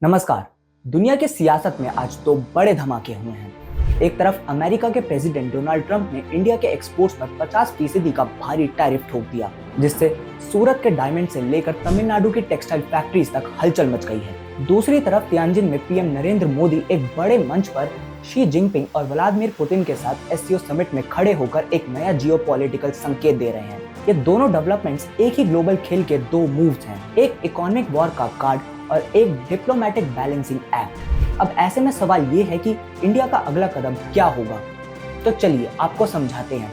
नमस्कार। दुनिया की सियासत में आज दो बड़े धमाके हुए हैं। एक तरफ अमेरिका के प्रेसिडेंट डोनाल्ड ट्रंप ने इंडिया के एक्सपोर्ट्स पर 50% का भारी टैरिफ ठोक दिया, जिससे सूरत के डायमंड से लेकर तमिलनाडु की टेक्सटाइल फैक्ट्रीज तक हलचल मच गई है। दूसरी तरफ तियानजिन में पीएम नरेंद्र मोदी एक बड़े मंच पर शी जिनपिंग और व्लादिमीर पुतिन के साथ एससीओ समिट में खड़े होकर एक नया जियोपॉलिटिकल संकेत दे रहे हैं। ये दोनों डेवलपमेंट्स एक ही ग्लोबल खेल के दो मूव्स हैं, एक इकोनॉमिक वॉर का कार्ड और एक डिप्लोमेटिक बैलेंसिंग एक्ट। अब ऐसे में सवाल ये है कि इंडिया का अगला कदम क्या होगा। तो चलिए आपको समझाते हैं।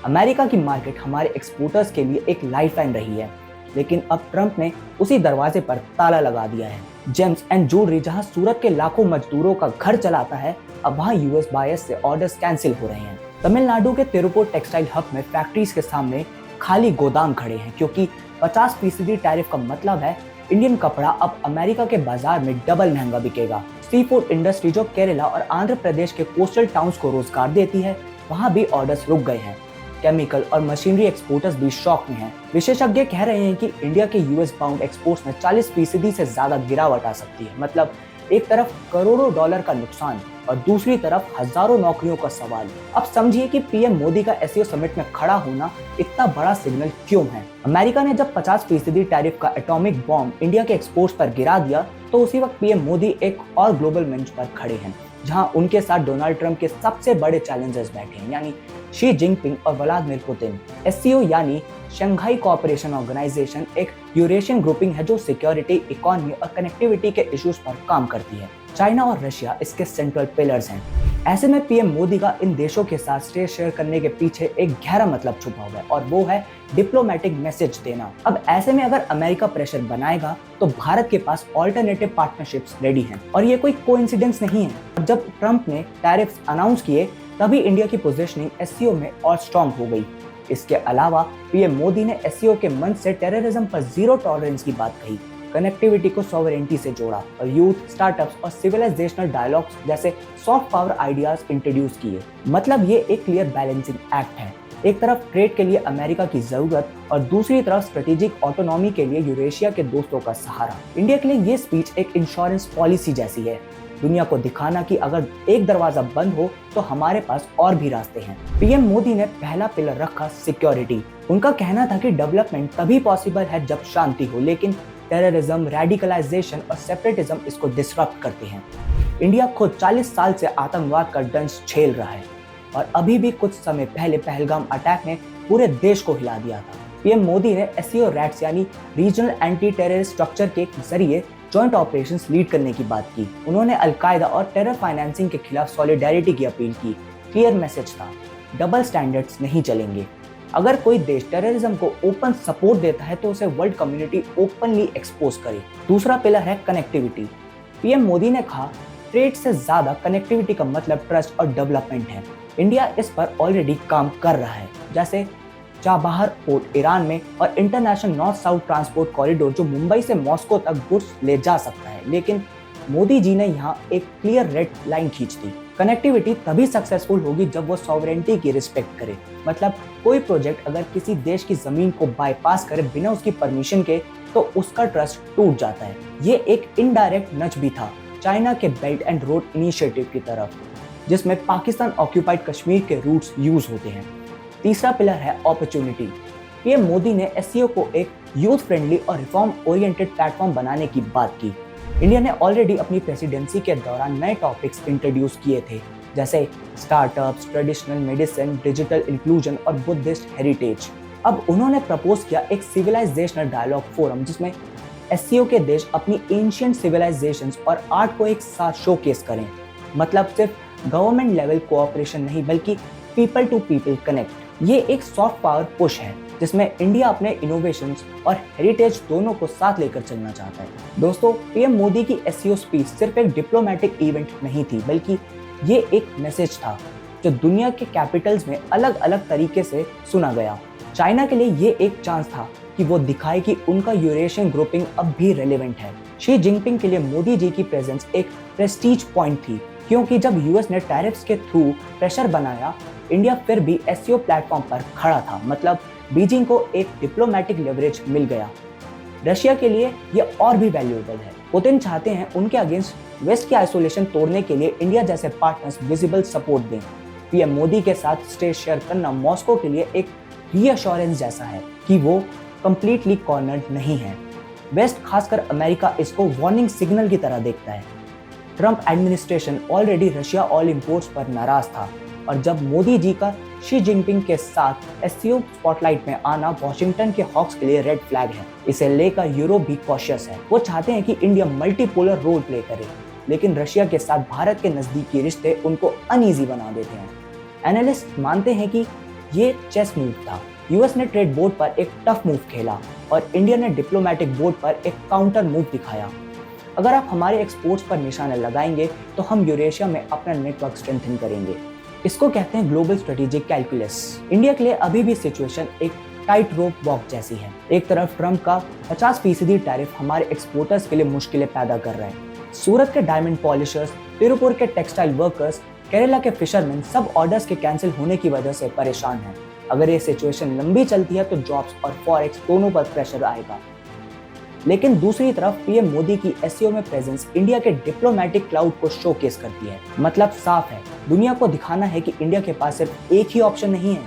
अमेरिका की मार्केट हमारे एक्सपोर्टर्स के लिए एक लाइफलाइन रही है, लेकिन अब ट्रंप ने उसी दरवाजे पर ताला लगा दिया है। जेम्स एंड ज्वेलरी जहां सूरत के लाखों मजदूरों का घर चलाता है, अब वहां यूएस बायर्स से ऑर्डर्स कैंसिल हो रहे हैं। तमिलनाडु के तिरुपुर टेक्सटाइल हब में फैक्ट्रीज के सामने खाली गोदाम खड़े हैं, क्योंकि 50% टैरिफ का मतलब है इंडियन कपड़ा अब अमेरिका के बाजार में डबल महंगा बिकेगा। सी फूड इंडस्ट्री जो केरला और आंध्र प्रदेश के कोस्टल टाउन्स को रोजगार देती है, वहां भी ऑर्डर्स रुक गए हैं। केमिकल और मशीनरी एक्सपोर्टर्स भी शॉक में हैं। विशेषज्ञ कह रहे हैं कि इंडिया के यूएस बाउंड एक्सपोर्ट्स में 40% से ज्यादा गिरावट आ सकती है। मतलब एक तरफ करोड़ों डॉलर का नुकसान और दूसरी तरफ हजारों नौकरियों का सवाल। अब समझिए कि पीएम मोदी का एससीओ समिट में खड़ा होना इतना बड़ा सिग्नल क्यों है। अमेरिका ने जब 50% टैरिफ का एटॉमिक बॉम्ब इंडिया के एक्सपोर्ट्स पर गिरा दिया, तो उसी वक्त पीएम मोदी एक और ग्लोबल मंच पर खड़े हैं, जहां उनके साथ डोनाल्ड ट्रंप के सबसे बड़े चैलेंजर्स बैठे हैं, यानी शी जिनपिंग और व्लादिमीर पुतिन। एससीओ यानी शंघाई कोऑपरेशन ऑर्गेनाइजेशन एक यूरेशियन ग्रुपिंग है जो सिक्योरिटी, इकोनॉमी और कनेक्टिविटी के इश्यूज पर काम करती है। चाइना और रशिया इसके सेंट्रल पिलर्स हैं। ऐसे में पीएम मोदी का इन देशों के साथ स्टेज शेयर करने के पीछे एक गहरा मतलब छुपा हुआ है, और वो है डिप्लोमेटिक मैसेज देना। अब ऐसे में अगर अमेरिका प्रेशर बनाएगा तो भारत के पास ऑल्टरनेटिव पार्टनरशिप्स रेडी हैं, और ये कोई कोइंसिडेंस नहीं है। जब ट्रंप ने टैरिफ्स अनाउंस किए, तभी इंडिया की पोजीशनिंग एससीओ में और स्ट्रॉन्ग हो गई। इसके अलावा पीएम मोदी ने एससीओ के मंच से टेररिज्म पर जीरो टॉलरेंस की बात कही, कनेक्टिविटी को सॉवरेनिटी से जोड़ा और यूथ, स्टार्टअप्स और सिविलाइजेशनल डायलॉग्स जैसे सॉफ्ट पावर आइडियाज इंट्रोड्यूस किए। मतलब ये एक क्लियर बैलेंसिंग एक्ट है। एक तरफ ट्रेड के लिए अमेरिका की जरूरत और दूसरी तरफ स्ट्रेटेजिक ऑटोनॉमी के लिए यूरेशिया के दोस्तों का सहारा। इंडिया के लिए ये स्पीच एक इंश्योरेंस पॉलिसी जैसी है, दुनिया को दिखाना कि अगर एक दरवाजा बंद हो तो हमारे पास और भी रास्ते हैं। पीएम मोदी ने पहला पिलर रखा सिक्योरिटी। उनका कहना था कि डेवलपमेंट तभी पॉसिबल है जब शांति हो, लेकिन टेररिज्म, रेडिकलाइजेशन और सेपरेटिज्म इसको डिसरप्ट करते हैं। इंडिया खुद 40 साल से आतंकवाद का दंश झेल रहा है, और अभी भी कुछ समय पहले पहलगाम अटैक ने पूरे देश को हिला दिया था। पीएम मोदी ने एससीओ रैट्स यानी रीजनल एंटी टेररिस्ट स्ट्रक्चर के जरिए जॉइंट ऑपरेशंस लीड करने की बात की। उन्होंने अलकायदा और टेरर फाइनेंसिंग के खिलाफ सॉलिडेरिटी की अपील की। क्लियर मैसेज था, डबल स्टैंडर्ड्स नहीं चलेंगे। अगर कोई देश टेररिज्म को ओपन सपोर्ट देता है तो उसे वर्ल्ड कम्युनिटी ओपनली एक्सपोज करे। दूसरा पिलर है कनेक्टिविटी। पीएम मोदी ने कहा, ट्रेड से ज्यादा कनेक्टिविटी का मतलब ट्रस्ट और डेवलपमेंट है। इंडिया इस पर ऑलरेडी काम कर रहा है, जैसे चाबहार पोर्ट ईरान में और international north south transport corridor जो मुंबई से मॉस्को तक गुड्स ले जा सकता है। लेकिन मोदी जी ने यहाँ एक क्लियर रेड लाइन खींच दी। कनेक्टिविटी तभी सक्सेसफुल होगी जब वो सॉवरेनिटी की रिस्पेक्ट करे। मतलब कोई प्रोजेक्ट अगर किसी देश की जमीन को बाईपास करे बिना उसकी परमिशन के, तो उसका ट्रस्ट टूट जाता है। ये एक इनडायरेक्ट नच भी था चाइना के बेल्ट एंड रोड इनिशिएटिव की तरफ, जिसमें पाकिस्तान ऑक्यूपाइड कश्मीर के रूट्स यूज होते हैं। तीसरा पिलर है अपॉर्चुनिटी। पीएम मोदी ने एससीओ को एक यूथ फ्रेंडली और रिफॉर्म ओरिएंटेड प्लेटफॉर्म बनाने की बात की। इंडिया ने ऑलरेडी अपनी प्रेसिडेंसी के दौरान नए टॉपिक्स इंट्रोड्यूस किए थे, जैसे startups, traditional medicine, digital inclusion और बुद्धिस्ट हेरिटेज। अब उन्होंने प्रपोज किया एक सिविलाइजेशनल डायलॉग फोरम, जिसमें एससीओ के देश अपनी एंशिएंट सिविलाइजेशंस और आर्ट को एक साथ शोकेस करें। मतलब सिर्फ गवर्नमेंट लेवल कोऑपरेशन नहीं, बल्कि पीपल टू पीपल कनेक्ट। ये एक सॉफ्ट पावर पुश है, जिसमें इंडिया अपने इनोवेशंस और हेरिटेज दोनों को साथ लेकर चलना चाहता है। दोस्तों, पीएम मोदी की एससीओ स्पीच सिर्फ एक डिप्लोमेटिक इवेंट नहीं थी, बल्कि ये एक मैसेज था जो दुनिया के कैपिटल्स में अलग अलग तरीके से सुना गया। चाइना के लिए ये एक चांस था कि वो दिखाए कि उनका यूरेशियन ग्रुपिंग अब भी रेलेवेंट है। शी जिनपिंग के लिए मोदी जी की प्रेजेंस एक प्रेस्टीज पॉइंट थी, क्योंकि जब यूएस ने टैरिफ्स के थ्रू प्रेशर बनाया, इंडिया फिर भी एससीओ प्लेटफॉर्म पर खड़ा था। मतलब बीजिंग को एक डिप्लोमेटिक लेवरेज मिल गया। रशिया के लिए यह और भी वैल्यूएबल है। पुतिन चाहते हैं उनके अगेंस्ट वेस्ट की आइसोलेशन तोड़ने के लिए इंडिया जैसे पार्टनर्स विजिबल सपोर्ट दें। पीएम मोदी के साथ स्टेज शेयर करना मॉस्को के लिए एक रीअश्योरेंस जैसा है कि वो कंप्लीटली कॉर्नर्ड नहीं है। वेस्ट, खासकर अमेरिका, इसको वार्निंग सिग्नल की तरह देखता है। Trump administration already Russia oil imports पर नाराज था और जब मोदी जी का शी जिनपिंग के साथ एससीओ स्पॉटलाइट में आना वॉशिंगटन के हॉक्स के लिए रेड फ्लैग है। इसे लेकर यूरोप भी कॉशियस है। वो चाहते हैं कि इंडिया मल्टीपोलर रोल प्ले करे, लेकिन रशिया के साथ भारत के नजदीकी रिश्ते उनको अनईजी बना देते हैं। एनालिस्ट मानते हैं कि ये चेस मूव था। यूएस ने ट्रेड बोर्ड पर एक टफ मूव खेला और इंडिया ने डिप्लोमेटिक बोर्ड पर एक काउंटर मूव दिखाया। अगर आप हमारे एक्सपोर्ट्स पर निशाना लगाएंगे तो हम यूरेशिया में अपना नेटवर्क स्ट्रेंथन करेंगे। इसको कहते हैं ग्लोबल स्ट्रेटेजिक कैलकुलस। इंडिया के लिए अभी भी सिचुएशन एक टाइट रोप वॉक जैसी है। एक तरफ ट्रंप का 50% टैरिफ हमारे एक्सपोर्टर्स के लिए मुश्किलें पैदा कर रहा है। सूरत के डायमंड पॉलिशर्स, तिरुपुर के टेक्सटाइल वर्कर्स, केरला के फिशरमैन सब ऑर्डर्स के कैंसिल होने की वजह से परेशान हैं। अगर ये सिचुएशन लंबी चलती है तो जॉब्स और फॉरेक्स दोनों पर प्रेशर आएगा। लेकिन दूसरी तरफ पीएम मोदी की एससीओ में प्रेजेंस इंडिया के डिप्लोमेटिक क्लाउड को शोकेस करती है। मतलब साफ है, दुनिया को दिखाना है कि इंडिया के पास सिर्फ एक ही ऑप्शन नहीं है।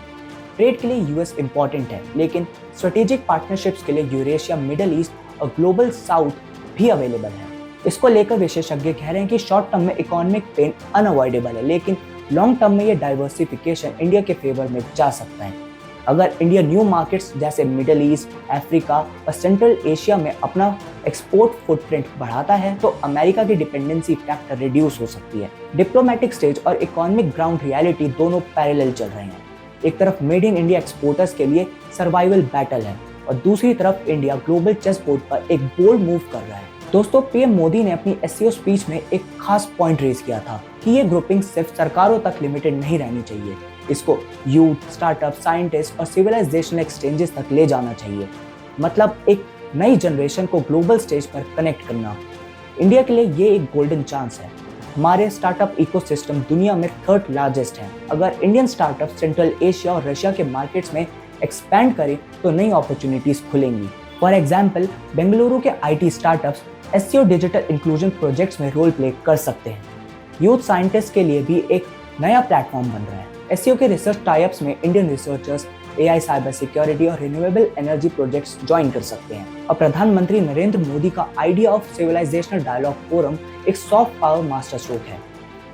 ट्रेड के लिए यूएस इंपॉर्टेंट है, लेकिन स्ट्रेटेजिक पार्टनरशिप्स के लिए यूरेशिया, मिडिल ईस्ट और ग्लोबल साउथ भी अवेलेबल है। इसको लेकर विशेषज्ञ कह रहे हैं कि शॉर्ट टर्म में इकोनॉमिक पेन अनअवॉइडेबल है, लेकिन लॉन्ग टर्म में ये डाइवर्सिफिकेशन इंडिया के फेवर में जा सकता है। अगर इंडिया न्यू मार्केट्स जैसे मिडिल ईस्ट, अफ्रीका और सेंट्रल एशिया में अपना एक्सपोर्ट फुटप्रिंट बढ़ाता है तो अमेरिका की डिपेंडेंसी फैक्टर रिड्यूस हो सकती है। डिप्लोमेटिक स्टेज और इकोनॉमिक ग्राउंड रियलिटी दोनों पैरेलल चल रहे हैं। एक तरफ मेड इन इंडिया एक्सपोर्टर्स के लिए सर्वाइवल बैटल है और दूसरी तरफ इंडिया ग्लोबल चेस बोर्ड पर एक बोल्ड मूव कर रहा है। दोस्तों, पीएम मोदी ने अपनी एससीओ स्पीच में एक खास पॉइंट रेज किया था कि ये ग्रुपिंग सिर्फ सरकारों तक लिमिटेड नहीं रहनी चाहिए। इसको यूथ, स्टार्टअप, साइंटिस्ट और सिविलाइजेशनल एक्सचेंजेस तक ले जाना चाहिए। मतलब एक नई जनरेशन को ग्लोबल स्टेज पर कनेक्ट करना। इंडिया के लिए ये एक गोल्डन चांस है। हमारे स्टार्टअप इकोसिस्टम दुनिया में 3rd लार्जेस्ट है। अगर इंडियन स्टार्टअप सेंट्रल एशिया और रशिया के मार्केट्स में एक्सपैंड करें तो नई अपॉर्चुनिटीज खुलेंगी। फॉर एग्जाम्पल, बेंगलुरु के IT startups SCO digital inclusion projects में रोल प्ले कर सकते हैं। यूथ साइंटिस्ट के लिए भी एक नया प्लेटफॉर्म बन रहा है। एससीओ के रिसर्च टाइप्स में Indian researchers AI, cyber security और रिन्यूएबल एनर्जी प्रोजेक्ट्स ज्वाइन कर सकते हैं। और प्रधानमंत्री नरेंद्र मोदी का idea of civilisational dialogue forum एक सॉफ्ट पावर मास्टर स्ट्रोक है।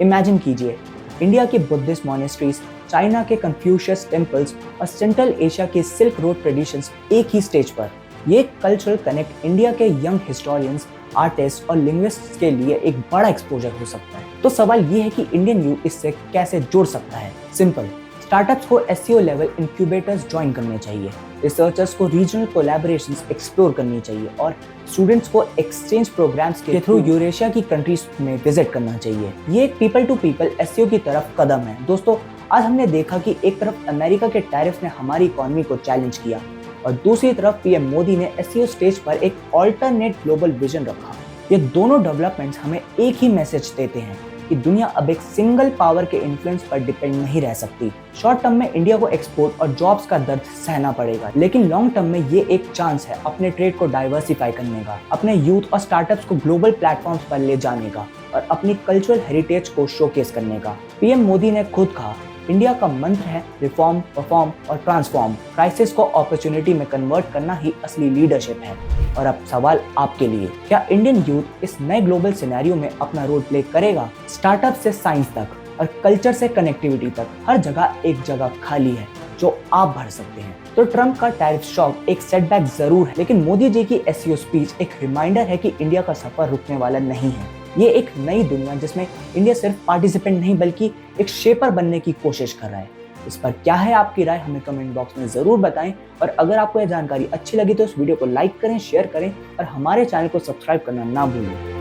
इमेजिन कीजिए, इंडिया की बुद्धिस्ट मॉनेस्ट्रीज, चाइना के कन्फ्यूशियस टेम्पल्स और सेंट्रल एशिया के सिल्क रोड ट्रेडिशंस एक ही स्टेज पर। ये कल्चरल कनेक्ट इंडिया के यंग हिस्टोरियंस, आर्टिस्ट और लिंग्विस्ट्स के लिए एक बड़ा एक्सपोजर हो सकता है। तो सवाल ये है कि इंडियन यूथ इससे कैसे जुड़ सकता है। सिंपल, स्टार्टअप्स को एससीओ लेवल इंक्यूबेटर्स ज्वाइन करने चाहिए, रिसर्चर्स को रीजनल कोलैबोरेशंस एक्सप्लोर करनी चाहिए और स्टूडेंट्स को एक्सचेंज प्रोग्राम्स के थ्रू यूरेशिया की कंट्रीज में विजिट करना चाहिए। ये एक पीपल टू पीपल एससीओ की तरफ कदम है। दोस्तों, आज हमने देखा कि एक तरफ अमेरिका के टैरिफ ने हमारी इकोनॉमी को चैलेंज किया और दूसरी तरफ पीएम मोदी ने एससीओ स्टेज पर एक ऑल्टरनेट ग्लोबल विजन रखा। ये दोनों डेवलपमेंट्स हमें एक ही मैसेज देते हैं कि दुनिया अब एक सिंगल पावर के इन्फ्लुएंस पर डिपेंड नहीं रह सकती। शॉर्ट टर्म में इंडिया को एक्सपोर्ट और जॉब्स का दर्द सहना पड़ेगा, लेकिन लॉन्ग टर्म में ये एक चांस है अपने ट्रेड को डाइवर्सिफाई करने का, अपने यूथ और स्टार्टअप्स को ग्लोबल प्लेटफॉर्म्स पर ले जाने का और अपनी कल्चरल हेरिटेज को शोकेस करने का। पीएम मोदी ने खुद कहा, इंडिया का मंत्र है रिफॉर्म, परफॉर्म और ट्रांसफॉर्म। क्राइसिस को अपॉर्चुनिटी में कन्वर्ट करना ही असली लीडरशिप है। और अब सवाल आपके लिए, क्या इंडियन यूथ इस नए ग्लोबल सिनेरियो में अपना रोल प्ले करेगा? स्टार्टअप से साइंस तक और कल्चर से कनेक्टिविटी तक हर जगह एक जगह खाली है जो आप भर सकते हैं। तो ट्रंप का टैरिफ शॉक एक सेटबैक जरूर है, लेकिन मोदी जी की एससीओ स्पीच एक रिमाइंडर है कि इंडिया का सफर रुकने वाला नहीं है। ये एक नई दुनिया जिसमें इंडिया सिर्फ पार्टिसिपेंट नहीं बल्कि एक शेपर बनने की कोशिश कर रहा है। इस पर क्या है आपकी राय, हमें कमेंट बॉक्स में जरूर बताएं। और अगर आपको यह जानकारी अच्छी लगी तो इस वीडियो को लाइक करें, शेयर करें और हमारे चैनल को सब्सक्राइब करना ना भूलें।